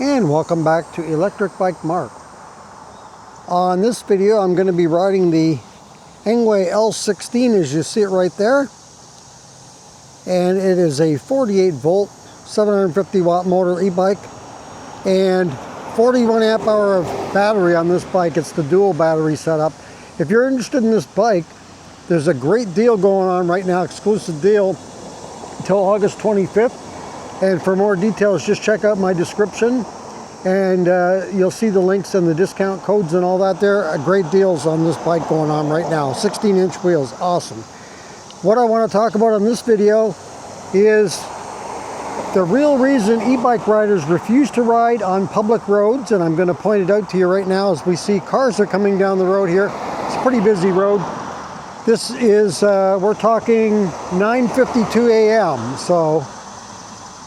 And welcome back to Electric Bike Mark. On this video I'm going to be riding the ENGWE L16 as you see it right there. And it is a 48 volt 750 watt motor e-bike and 41 amp hour of battery on this bike. It's the dual battery setup. If you're interested in this bike, there's a great deal going on right now, exclusive deal until August 25th. And for more details, just check out my description and you'll see the links and the discount codes and all that there. Great deals on this bike going on right now. 16-inch wheels, awesome. What I want to talk about on this video is the real reason e-bike riders refuse to ride on public roads, and I'm going to point it out to you right now as we see cars are coming down the road here. It's a pretty busy road. This is, we're talking 9:52 a.m.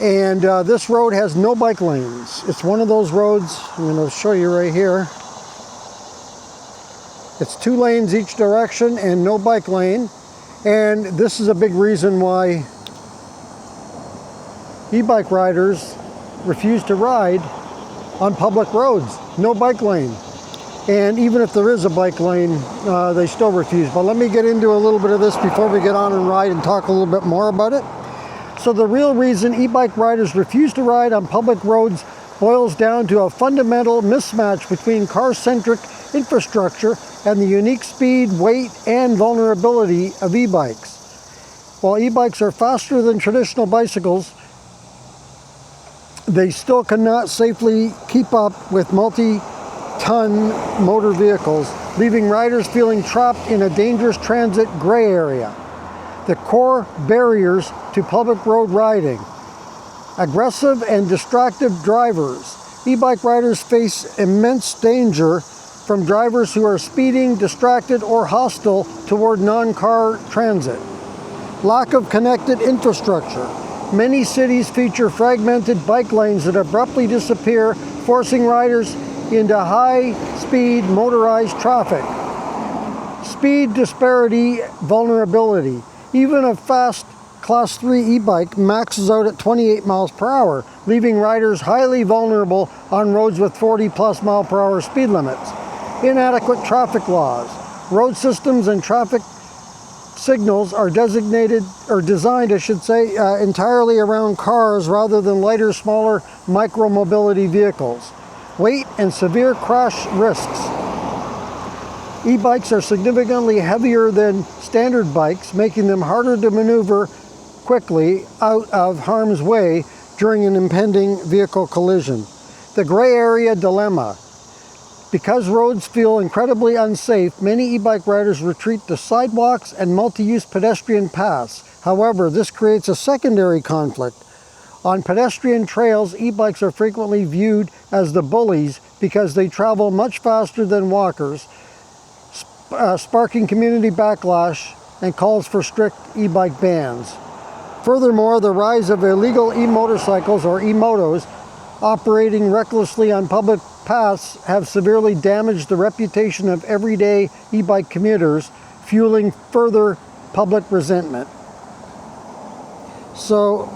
And this road has no bike lanes. It's one of those roads, I'm going to show you right here. It's 2 lanes each direction and no bike lane. And this is a big reason why e-bike riders refuse to ride on public roads. No bike lane. And even if there is a bike lane, they still refuse. But let me get into a little bit of this before we get on and ride and talk a little bit more about it. So the real reason e-bike riders refuse to ride on public roads boils down to a fundamental mismatch between car-centric infrastructure and the unique speed, weight, and vulnerability of e-bikes. While e-bikes are faster than traditional bicycles, they still cannot safely keep up with multi-ton motor vehicles, leaving riders feeling trapped in a dangerous transit gray area. The core barriers to public road riding. Aggressive and distracted drivers. E-bike riders face immense danger from drivers who are speeding, distracted, or hostile toward non-car transit. Lack of connected infrastructure. Many cities feature fragmented bike lanes that abruptly disappear, forcing riders into high-speed motorized traffic. Speed disparity, vulnerability. Even a fast Class 3 e-bike maxes out at 28 miles per hour, leaving riders highly vulnerable on roads with 40+ mile per hour speed limits. Inadequate traffic laws. Road systems and traffic signals are designed, I should say, entirely around cars rather than lighter, smaller micro-mobility vehicles. Weight and severe crash risks. E-bikes are significantly heavier than standard bikes, making them harder to maneuver quickly out of harm's way during an impending vehicle collision. The gray area dilemma. Because roads feel incredibly unsafe, many e-bike riders retreat to sidewalks and multi-use pedestrian paths. However, this creates a secondary conflict. On pedestrian trails, e-bikes are frequently viewed as the bullies because they travel much faster than walkers, sparking community backlash and calls for strict e-bike bans. Furthermore, the rise of illegal e-motorcycles or e-motos operating recklessly on public paths have severely damaged the reputation of everyday e-bike commuters, fueling further public resentment. So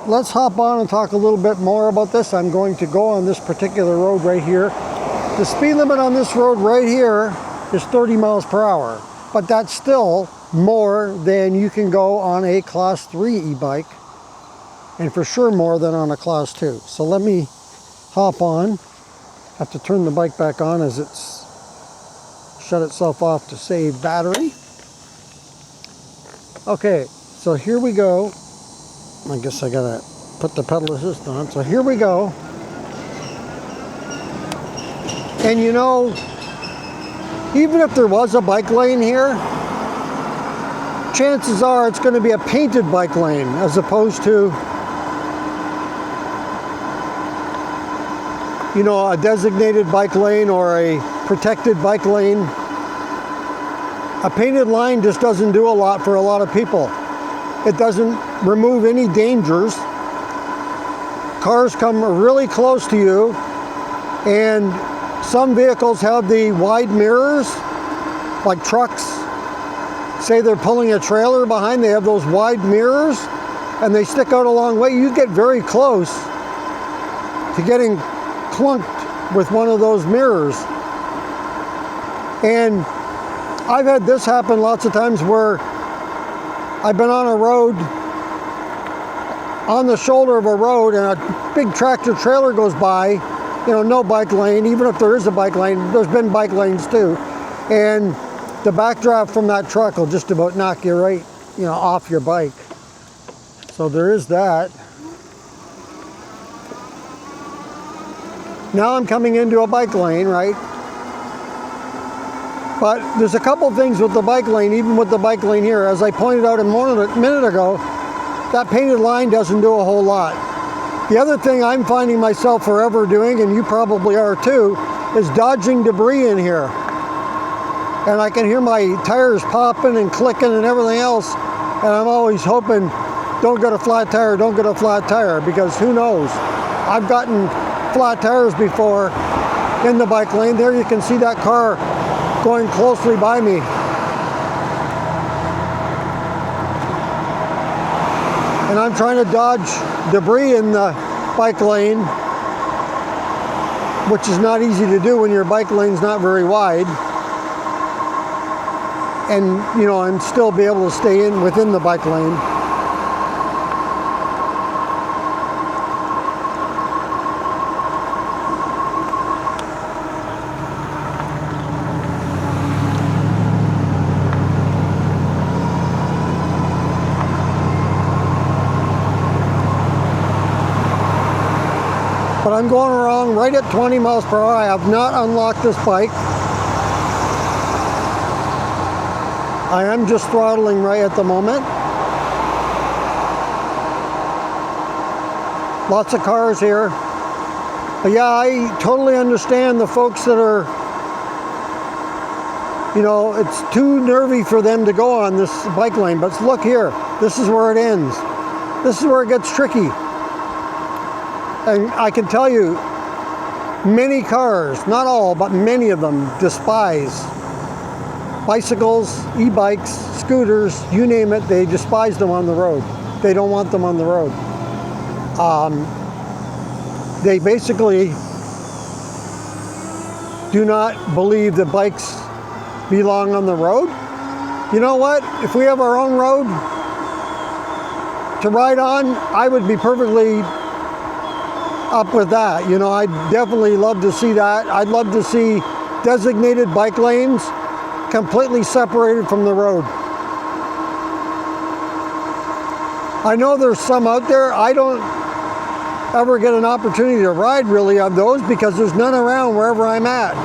let's hop on and talk a little bit more about this. I'm going to go on this particular road right here. The speed limit on this road right here is 30 miles per hour, but that's still more than you can go on a Class 3 e-bike, and for sure more than on a Class 2. So let me hop on. Have to turn the bike back on as it's shut itself off to save battery. Okay, so here we go. I guess I gotta put the pedal assist on. So here we go. And you know, even if there was a bike lane here, chances are it's going to be a painted bike lane as opposed to, you know, a designated bike lane or a protected bike lane. A painted line just doesn't do a lot for a lot of people. It doesn't remove any dangers. Cars come really close to you, and some vehicles have the wide mirrors, like trucks. Say they're pulling a trailer behind, they have those wide mirrors, and they stick out a long way. You get very close to getting clunked with one of those mirrors. And I've had this happen lots of times where I've been on a road, on the shoulder of a road, and a big tractor trailer goes by, you know, no bike lane. Even if there is a bike lane, there's been bike lanes too. And the backdraft from that truck will just about knock you right, you know, off your bike. So there is that. Now I'm coming into a bike lane, right? But there's a couple things with the bike lane, even with the bike lane here. As I pointed out a minute ago, that painted line doesn't do a whole lot. The other thing I'm finding myself forever doing, and you probably are too, is dodging debris in here. And I can hear my tires popping and clicking and everything else, and I'm always hoping, don't get a flat tire, don't get a flat tire, because who knows? I've gotten flat tires before in the bike lane. There you can see that car going closely by me. And I'm trying to dodge debris in the bike lane, which is not easy to do when your bike lane's not very wide. And, you know, and still be able to stay within the bike lane. But I'm going around right at 20 miles per hour. I have not unlocked this bike. I am just throttling right at the moment. Lots of cars here. But yeah, I totally understand the folks that are, you know, it's too nervy for them to go on this bike lane. But look here, this is where it ends. This is where it gets tricky. And I can tell you, many cars, not all, but many of them despise bicycles, e-bikes, scooters, you name it, they despise them on the road. They don't want them on the road. They basically do not believe that bikes belong on the road. You know what? If we have our own road to ride on, I would be perfectly up with that. You know, I'd definitely love to see that. I'd love to see designated bike lanes completely separated from the road. I know there's some out there. I don't ever get an opportunity to ride really on those because there's none around wherever I'm at.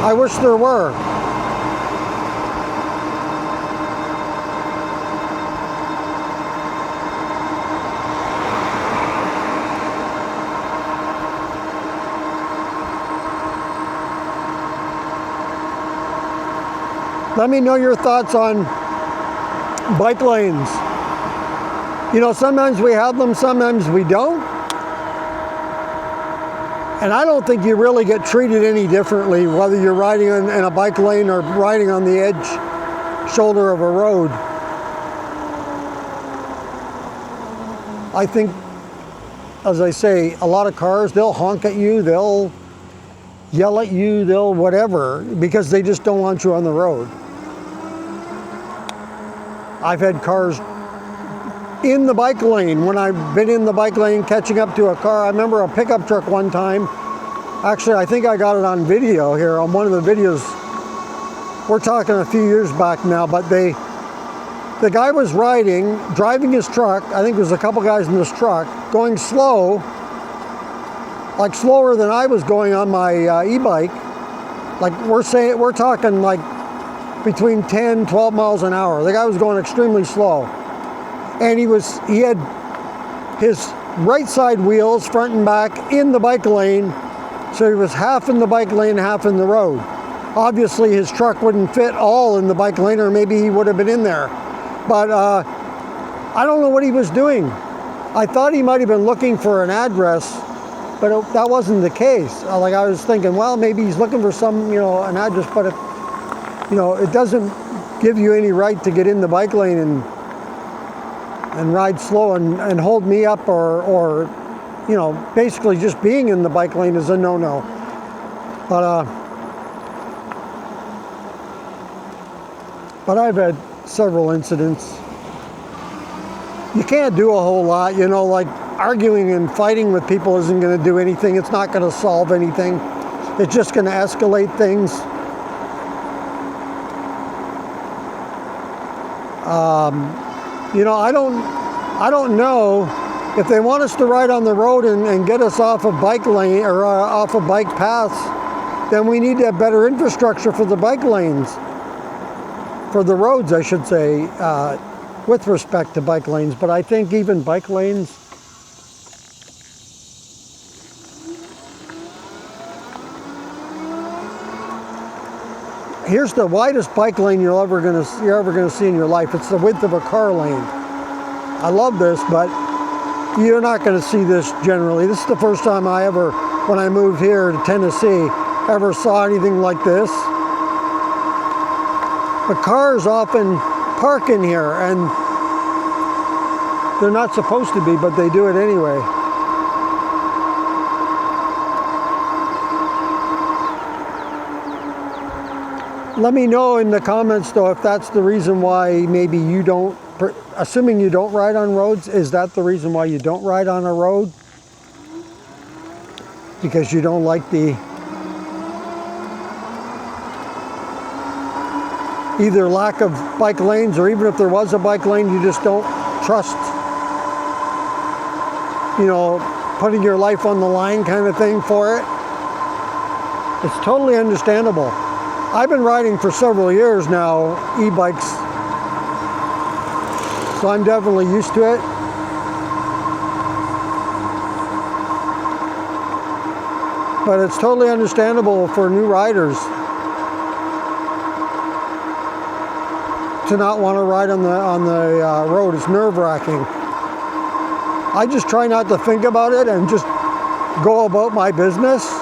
I wish there were. Let me know your thoughts on bike lanes. You know, sometimes we have them, sometimes we don't. And I don't think you really get treated any differently whether you're riding in a bike lane or riding on the edge shoulder of a road. I think, as I say, a lot of cars, they'll honk at you, they'll yell at you, they'll whatever, because they just don't want you on the road. I've had cars in the bike lane when I've been in the bike lane catching up to a car. I remember a pickup truck one time. Actually, I think I got it on video here on one of the videos. We're talking a few years back now, but the guy was driving his truck. I think there was a couple guys in this truck going slow, like slower than I was going on my e-bike. Like we're talking like between 10, 12 miles an hour. The guy was going extremely slow. And he had his right side wheels, front and back, in the bike lane. So he was half in the bike lane, half in the road. Obviously his truck wouldn't fit all in the bike lane, or maybe he would have been in there. But I don't know what he was doing. I thought he might have been looking for an address, but that wasn't the case. Like I was thinking, well, maybe he's looking for some, you know, an address, but if, you know, it doesn't give you any right to get in the bike lane and ride slow and hold me up or you know, basically just being in the bike lane is a no-no. But I've had several incidents. You can't do a whole lot, you know, like arguing and fighting with people isn't going to do anything. It's not going to solve anything. It's just going to escalate things. You know, I don't know if they want us to ride on the road and get us off a bike lane or off a bike paths, then we need to have better infrastructure for the bike lanes, for the roads, I should say, with respect to bike lanes. But I think even bike lanes, here's the widest bike lane you're ever gonna see in your life. It's the width of a car lane. I love this, but you're not gonna see this generally. This is the first time I ever, when I moved here to Tennessee, ever saw anything like this. But cars often park in here, and they're not supposed to be, but they do it anyway. Let me know in the comments, though, if that's the reason why maybe you don't, assuming you don't ride on roads, is that the reason why you don't ride on a road? Because you don't like the either lack of bike lanes, or even if there was a bike lane, you just don't trust, you know, putting your life on the line kind of thing for it. It's totally understandable. I've been riding for several years now, e-bikes, so I'm definitely used to it. But it's totally understandable for new riders to not want to ride on the road. It's nerve-wracking. I just try not to think about it and just go about my business.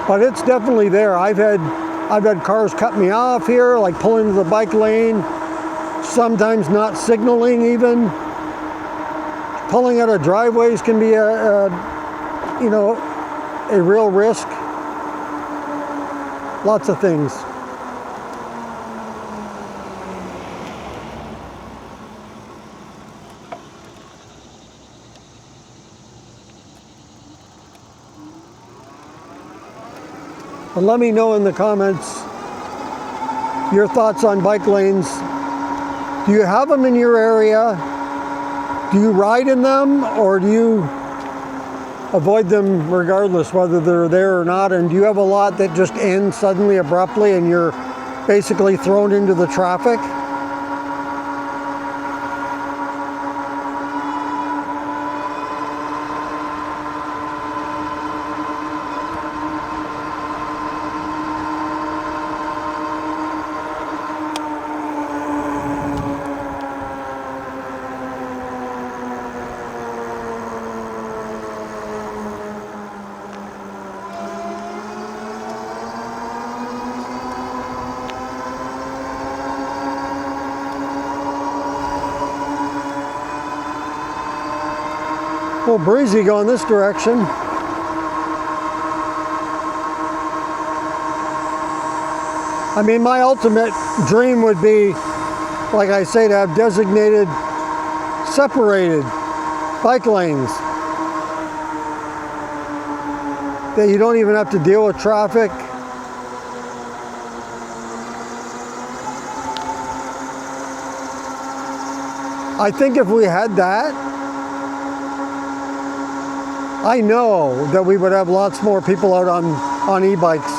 But it's definitely there. I've had cars cut me off here, like pull into the bike lane, sometimes not signaling even. Pulling out of driveways can be a real risk. Lots of things. But let me know in the comments your thoughts on bike lanes. Do you have them in your area? Do you ride in them, or do you avoid them regardless whether they're there or not? And do you have a lot that just ends suddenly abruptly and you're basically thrown into the traffic? A little breezy going this direction. I mean, my ultimate dream would be, like I say, to have designated, separated bike lanes. That you don't even have to deal with traffic. I think if we had that, I know that we would have lots more people out on e-bikes.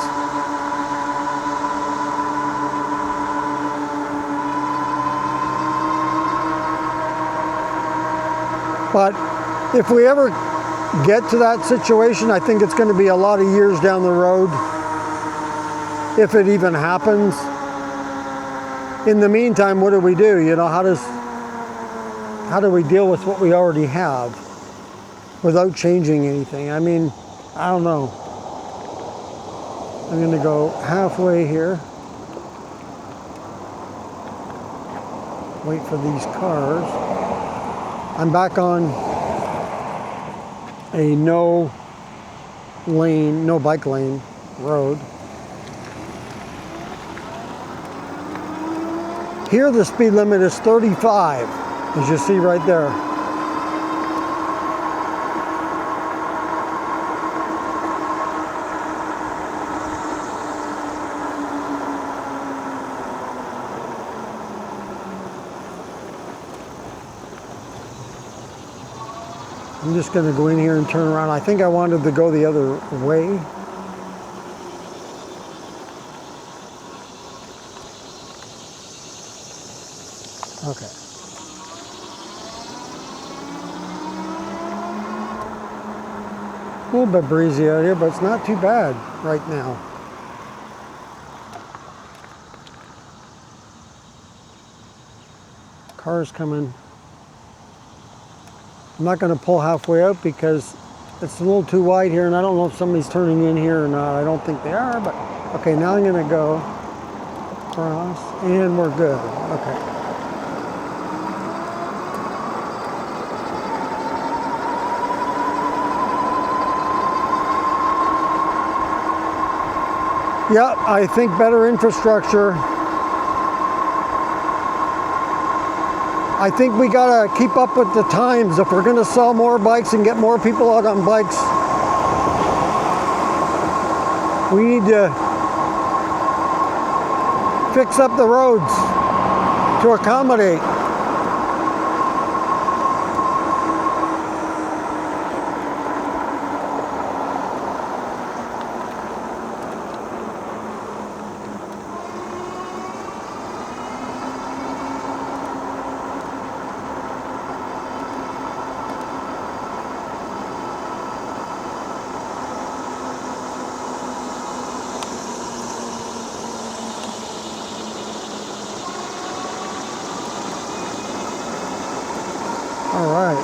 But if we ever get to that situation, I think it's going to be a lot of years down the road, if it even happens. In the meantime, what do we do? You know, how do we deal with what we already have without changing anything? I mean, I don't know. I'm going to go halfway here. wait for these cars. I'm back on a no bike lane road. Here the speed limit is 35, as you see right there. I'm just going to go in here and turn around. I think I wanted to go the other way. Okay. A little bit breezy out here, but it's not too bad right now. Cars coming. I'm not going to pull halfway out because it's a little too wide here, and I don't know if somebody's turning in here or not. I don't think they are, but okay, now I'm going to go across, and we're good. Okay. Yeah, I think better infrastructure. I think we gotta keep up with the times if we're gonna sell more bikes and get more people out on bikes. We need to fix up the roads to accommodate. All right.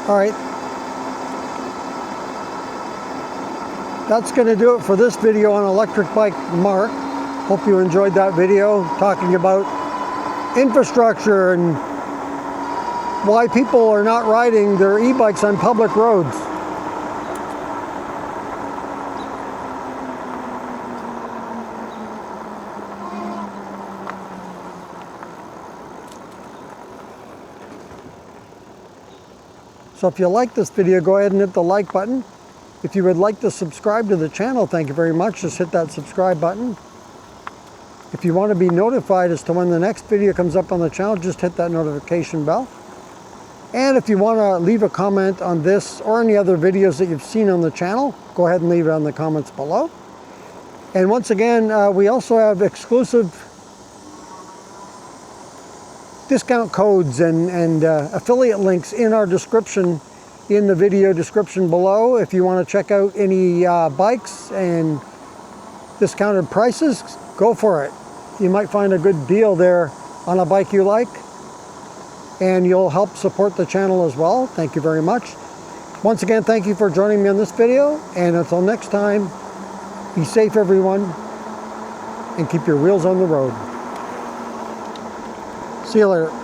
All right. That's going to do it for this video on Electric Bike Mark. Hope you enjoyed that video talking about infrastructure and why people are not riding their e-bikes on public roads. So if you like this video, go ahead and hit the like button. If you would like to subscribe to the channel, thank you very much. Just hit that subscribe button. If you want to be notified as to when the next video comes up on the channel, just hit that notification bell. And if you want to leave a comment on this or any other videos that you've seen on the channel, go ahead and leave it on the comments below. And once again, we also have exclusive discount codes and affiliate links in our description, in the video description below. If you want to check out any bikes and discounted prices, go for it. You might find a good deal there on a bike you like, and you'll help support the channel as well. Thank you very much. Once again, thank you for joining me on this video, and until next time, be safe everyone, and keep your wheels on the road. See you later.